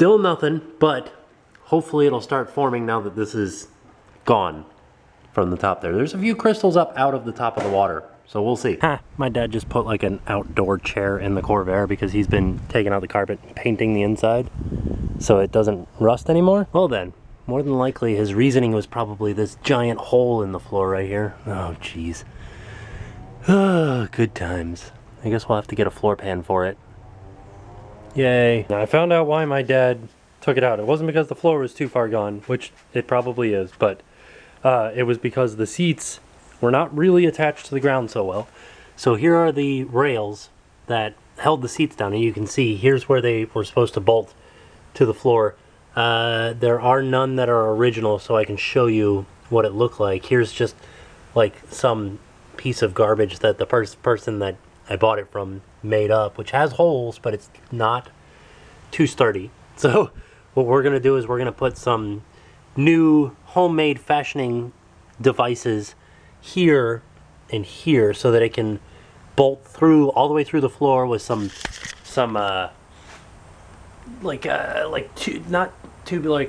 Still nothing, but hopefully it'll start forming now that this is gone from the top there. There's a few crystals up out of the top of the water, so we'll see. My dad just put like an outdoor chair in the Corvair because he's been taking out the carpet and painting the inside so it doesn't rust anymore. Well then, more than likely his reasoning was probably this giant hole in the floor right here. Oh jeez. Good times. I guess we'll have to get a floor pan for it. Yay. Now I found out why my dad took it out. It wasn't because the floor was too far gone, which it probably is, but it was because the seats were not really attached to the ground so well. So here are the rails that held the seats down, and you can see here's where they were supposed to bolt to the floor. There are none that are original, so I can show you what it looked like. Here's just like some piece of garbage that the person that I bought it from made up, which has holes, but it's not too sturdy. So what we're gonna do is we're gonna put some new homemade fashioning devices here and here so that it can bolt through all the way through the floor with some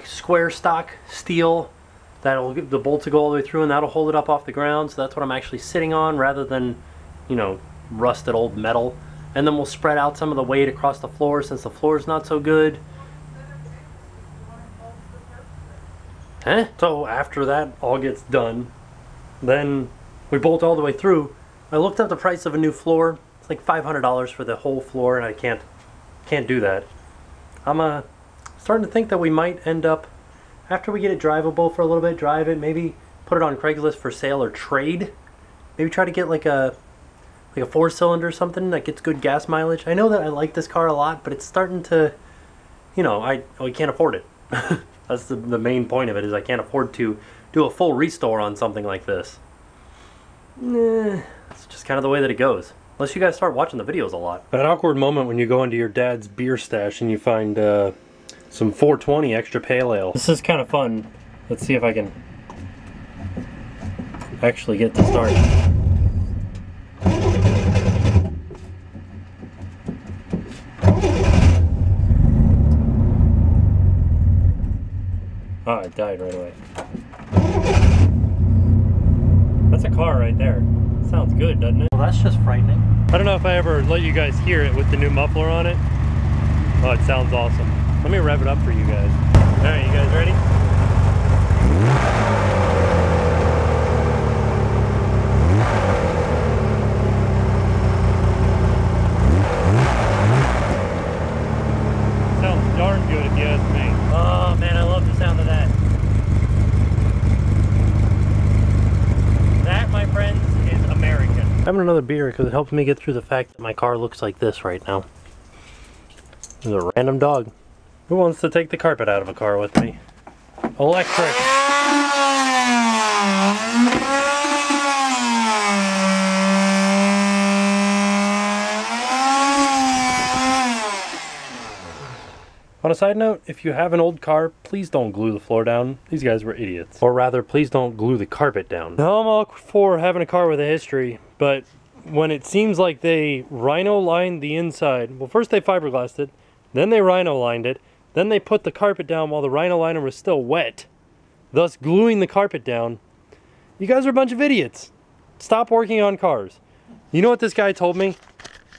square stock steel that'll give the bolt to go all the way through, and that'll hold it up off the ground. So that's what I'm actually sitting on rather than, you know, rusted old metal. And then we'll spread out some of the weight across the floor since the floor is not so good. So after that all gets done, then we bolt all the way through. I looked up the price of a new floor. It's like $500 for the whole floor, and I can't do that. I'm starting to think that we might end up, after we get it drivable for a little bit, drive it, maybe put it on Craigslist for sale or trade. Maybe try to get like a 4-cylinder or something that gets good gas mileage. I know that I like this car a lot, but it's starting to, you know, I can't afford it. That's the main point of it, is I can't afford to do a full restore on something like this. It's just kind of the way that it goes. Unless you guys start watching the videos a lot. An awkward moment when you go into your dad's beer stash and you find some 420 extra pale ale. This is kind of fun. Let's see if I can actually get to start. Oh, it died right away. That's a car right there. Sounds good, doesn't it? Well, that's just frightening. I don't know if I ever let you guys hear it with the new muffler on it. Oh, it sounds awesome. Let me rev it up for you guys. All right, you guys ready? Sounds darn good if you ask me. Oh man, I love the sound of that. That, my friends, is American. I'm having another beer because it helps me get through the fact that my car looks like this right now. There's a random dog. Who wants to take the carpet out of a car with me? Electric! On a side note, if you have an old car, please don't glue the floor down. These guys were idiots. Or rather, please don't glue the carpet down. Now, I'm all for having a car with a history, but when it seems like they rhino-lined the inside, well, first they fiberglassed it, then they rhino-lined it, then they put the carpet down while the rhino liner was still wet, thus gluing the carpet down. You guys are a bunch of idiots. Stop working on cars. You know what this guy told me?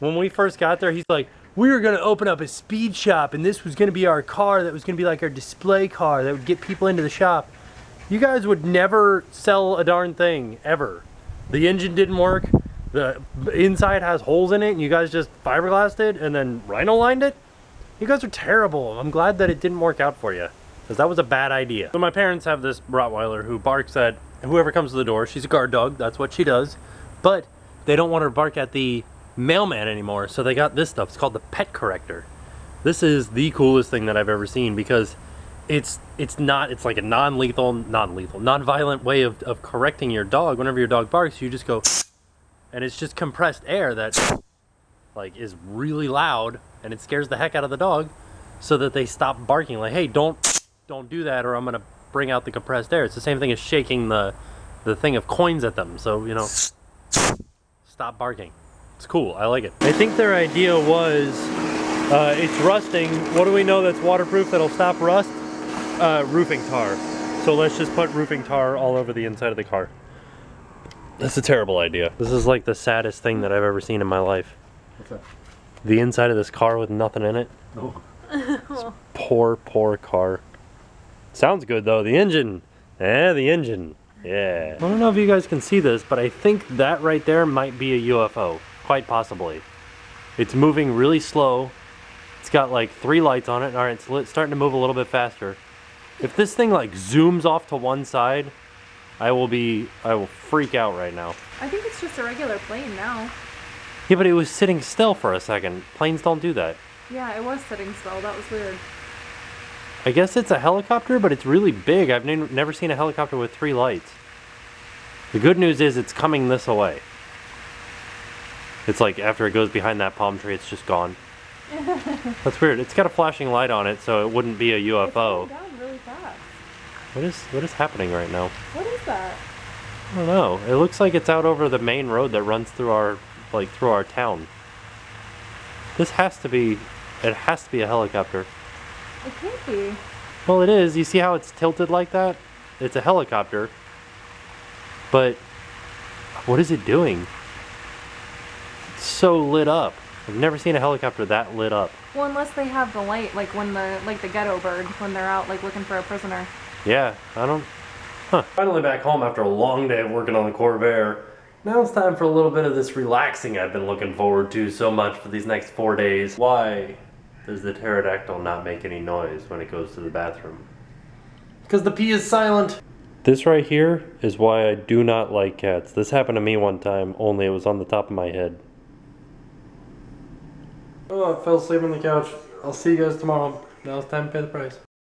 When we first got there, he's like, we were going to open up a speed shop and this was going to be our car that was going to be like our display car that would get people into the shop. You guys would never sell a darn thing, ever. The engine didn't work, the inside has holes in it, and you guys just fiberglassed it and then rhino lined it? You guys are terrible. I'm glad that it didn't work out for you, because that was a bad idea. So my parents have this Rottweiler who barks at whoever comes to the door. She's a guard dog, that's what she does. But they don't want her to bark at the mailman anymore, so they got this stuff. It's called the pet corrector. This is the coolest thing that I've ever seen, because it's like a non-violent way of correcting your dog. Whenever your dog barks, you just go, and it's just compressed air that like is really loud, and it scares the heck out of the dog, so that they stop barking. Like, hey, don't do that, or I'm gonna bring out the compressed air. It's the same thing as shaking the thing of coins at them. So, you know, stop barking. It's cool. I like it. I think their idea was It's rusting. What do we know that's waterproof that'll stop rust? Roofing tar. So let's just put roofing tar all over the inside of the car. That's a terrible idea. This is like the saddest thing that I've ever seen in my life. What's that? The inside of this car with nothing in it. No. This poor, poor car. Sounds good though. The engine. The engine. Yeah. I don't know if you guys can see this, but I think that right there might be a UFO. Quite possibly. It's moving really slow. It's got like 3 lights on it. Alright, it's starting to move a little bit faster. If this thing like zooms off to one side, I will freak out right now. I think it's just a regular plane now. Yeah, but it was sitting still for a second. Planes don't do that. Yeah, it was sitting still. That was weird. I guess it's a helicopter, but it's really big. I've never seen a helicopter with 3 lights. The good news is it's coming this way. It's like after it goes behind that palm tree, it's just gone. That's weird. It's got a flashing light on it, so it wouldn't be a UFO. It's going down really fast. What is happening right now? What is that? I don't know. It looks like it's out over the main road that runs through our town. This has to be a helicopter. It can't be. Well, it is. You see how it's tilted like that? It's a helicopter. But what is it doing? It's so lit up. I've never seen a helicopter that lit up. Well, unless they have the light, like when the ghetto bird, when they're out like looking for a prisoner. Yeah, I don't... Huh. Finally back home after a long day of working on the Corvair. Now it's time for a little bit of this relaxing I've been looking forward to so much for these next 4 days. Why does the pterodactyl not make any noise when it goes to the bathroom? Because the pee is silent. This right here is why I do not like cats. This happened to me one time, only it was on the top of my head. Oh, I fell asleep on the couch. I'll see you guys tomorrow. Now it's time to pay the price.